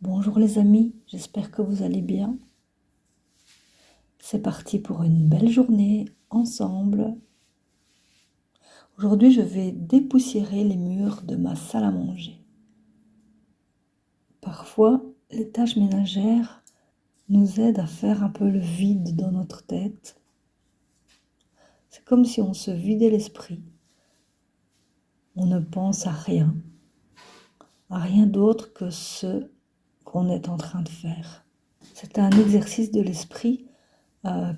Bonjour les amis, j'espère que vous allez bien. C'est parti pour une belle journée ensemble. Aujourd'hui, je vais dépoussiérer les murs de ma salle à manger. Parfois, les tâches ménagères nous aident à faire un peu le vide dans notre tête. C'est comme si on se vidait l'esprit. On ne pense à rien d'autre que ce qu'on est en train de faire. C'est un exercice de l'esprit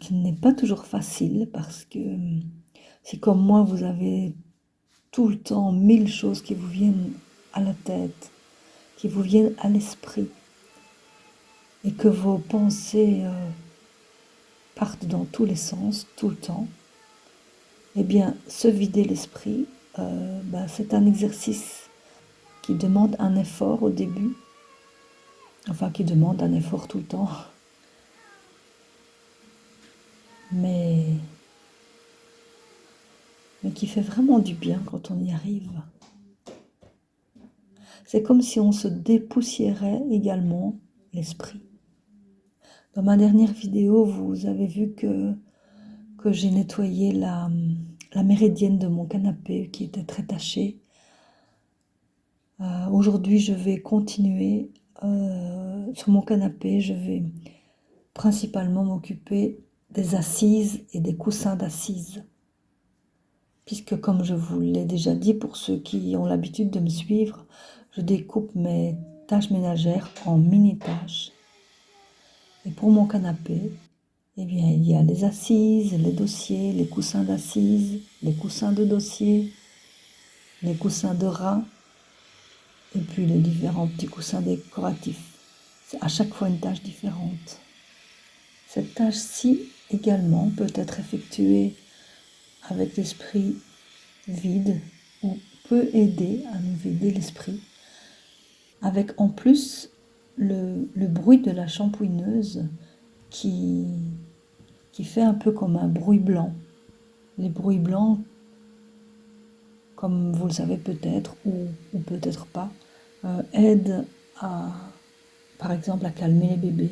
qui n'est pas toujours facile parce que si comme moi vous avez tout le temps 1000 choses qui vous viennent à la tête, qui vous viennent à l'esprit et que vos pensées partent dans tous les sens tout le temps, eh bien se vider l'esprit, c'est un exercice qui demande un effort au début, enfin qui demande un effort tout le temps, mais qui fait vraiment du bien quand on y arrive. C'est comme si on se dépoussiérait également l'esprit. Dans ma dernière vidéo, vous avez vu que j'ai nettoyé la méridienne de mon canapé qui était très tachée. Aujourd'hui, je vais continuer sur mon canapé. Je vais principalement m'occuper des assises et des coussins d'assises. Puisque comme je vous l'ai déjà dit, pour ceux qui ont l'habitude de me suivre, je découpe mes tâches ménagères en mini-tâches. Et pour mon canapé, eh bien, il y a les assises, les dossiers, les coussins d'assises, les coussins de dossier, les coussins de rat, et puis les différents petits coussins décoratifs. C'est à chaque fois une tâche différente. Cette tâche-ci également peut être effectuée avec l'esprit vide ou peut aider à nous vider l'esprit, avec en plus le bruit de la shampouineuse qui fait un peu comme un bruit blanc. Les bruits blancs, comme vous le savez peut-être ou peut-être pas, aident par exemple à calmer les bébés,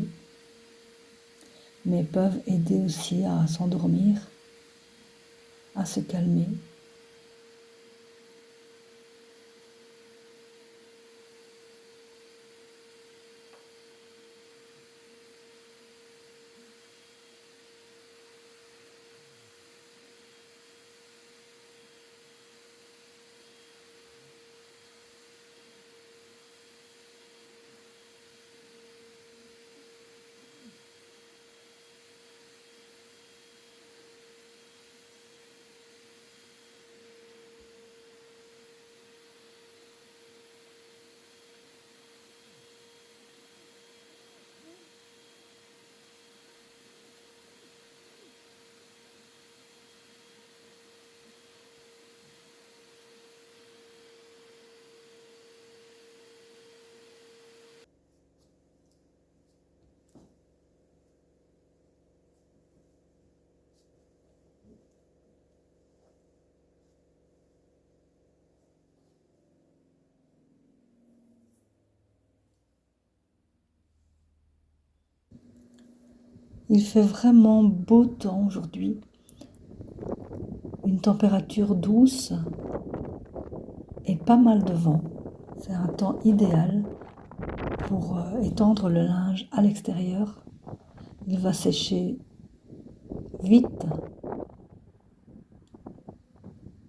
mais peuvent aider aussi à s'endormir, à se calmer. Il fait vraiment beau temps aujourd'hui, une température douce et pas mal de vent. C'est un temps idéal pour étendre le linge à l'extérieur. Il va sécher vite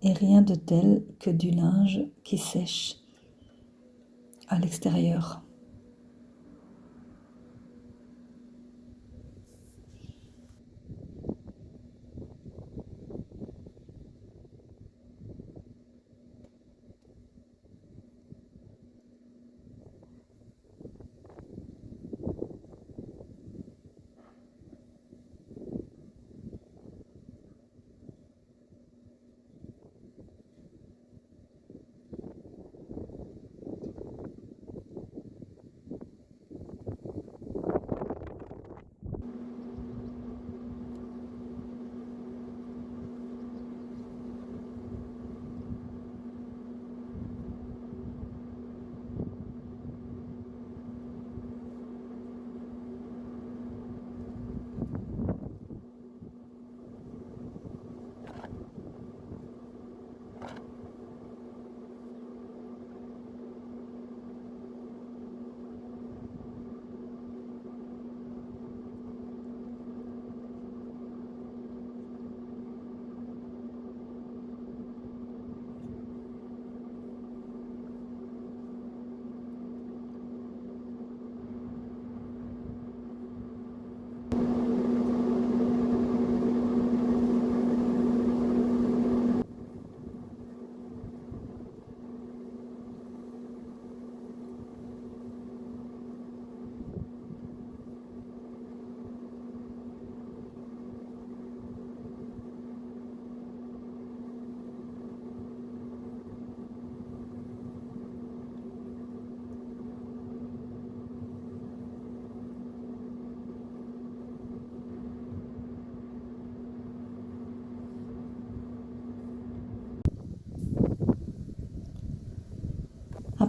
et rien de tel que du linge qui sèche à l'extérieur.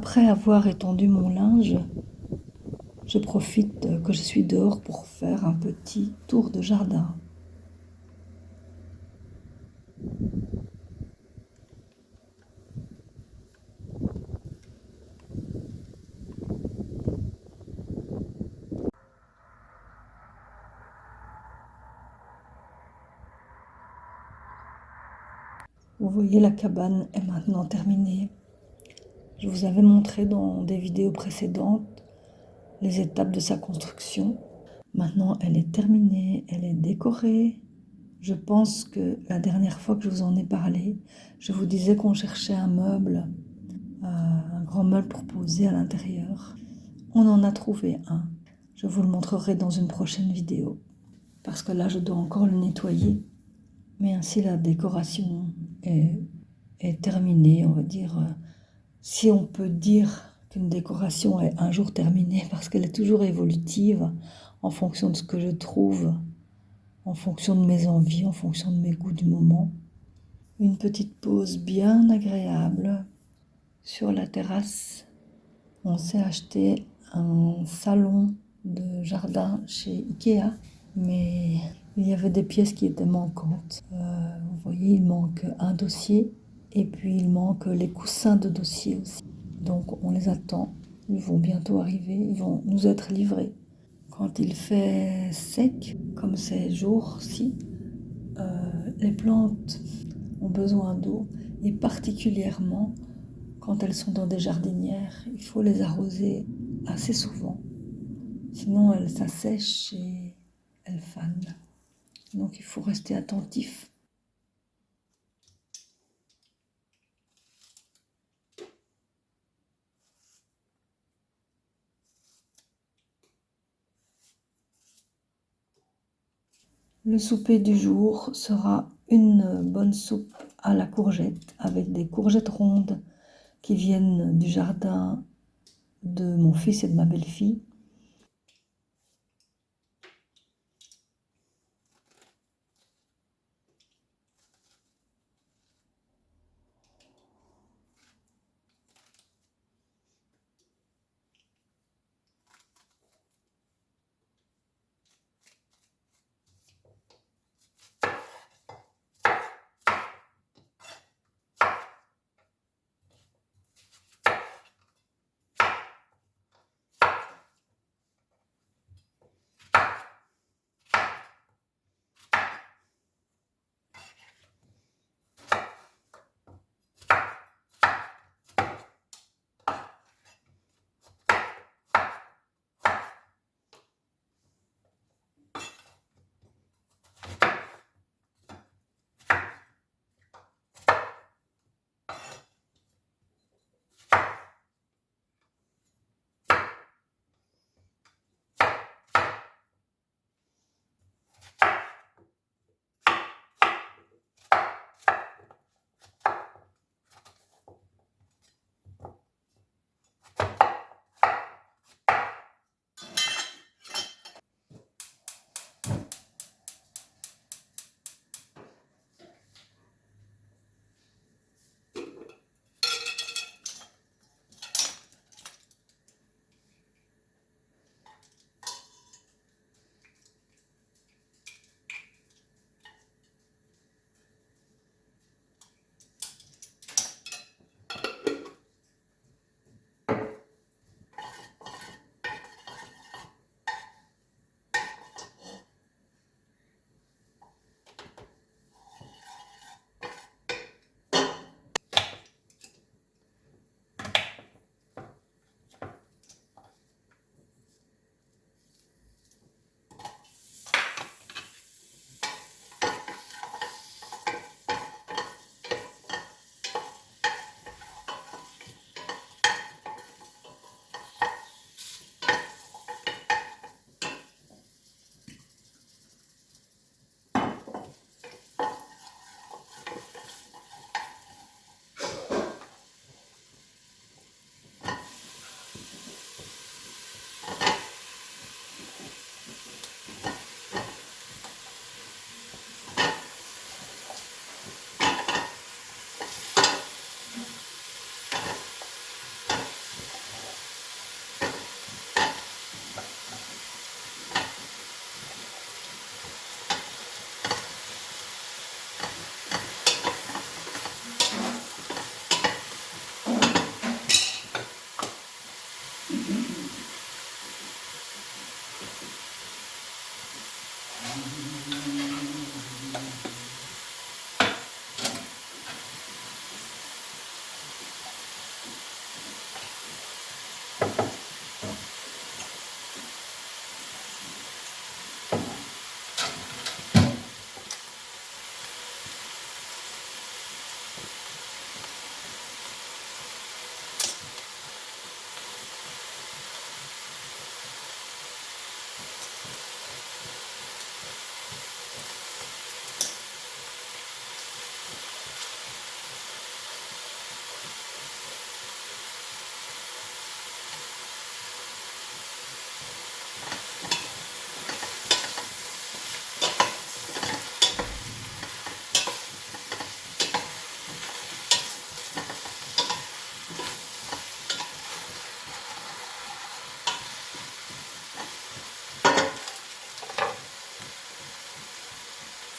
Après avoir étendu mon linge, je profite que je suis dehors pour faire un petit tour de jardin. Vous voyez, la cabane est maintenant terminée. Je vous avais montré dans des vidéos précédentes les étapes de sa construction. Maintenant, elle est terminée, elle est décorée. Je pense que la dernière fois que je vous en ai parlé, je vous disais qu'on cherchait un meuble, un grand meuble pour poser à l'intérieur. On en a trouvé un. Je vous le montrerai dans une prochaine vidéo, parce que là, je dois encore le nettoyer. Mais ainsi, la décoration est terminée, on va dire. Si on peut dire qu'une décoration est un jour terminée, parce qu'elle est toujours évolutive en fonction de ce que je trouve, en fonction de mes envies, en fonction de mes goûts du moment. Une petite pause bien agréable sur la terrasse. On s'est acheté un salon de jardin chez Ikea, mais il y avait des pièces qui étaient manquantes. Vous voyez, il manque un dossier et puis il manque les coussins de dossier aussi. Donc on les attend, ils vont bientôt arriver, ils vont nous être livrés. Quand il fait sec, comme ces jours-ci, les plantes ont besoin d'eau et particulièrement quand elles sont dans des jardinières, il faut les arroser assez souvent. Sinon elles s'assèchent et elles fanent. Donc il faut rester attentif. Le souper du jour sera une bonne soupe à la courgette avec des courgettes rondes qui viennent du jardin de mon fils et de ma belle-fille.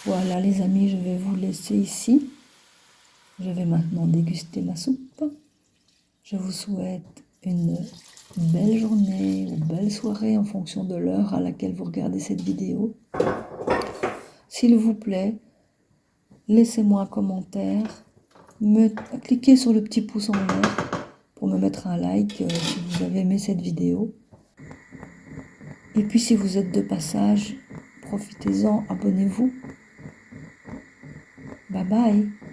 Voilà les amis, je vais vous laisser ici. Je vais maintenant déguster ma soupe. Je vous souhaite une belle journée ou belle soirée en fonction de l'heure à laquelle vous regardez cette vidéo. S'il vous plaît, laissez-moi un commentaire, cliquez sur le petit pouce en l'air pour me mettre un like si vous avez aimé cette vidéo. Et puis si vous êtes de passage, profitez-en, abonnez-vous. Bye bye.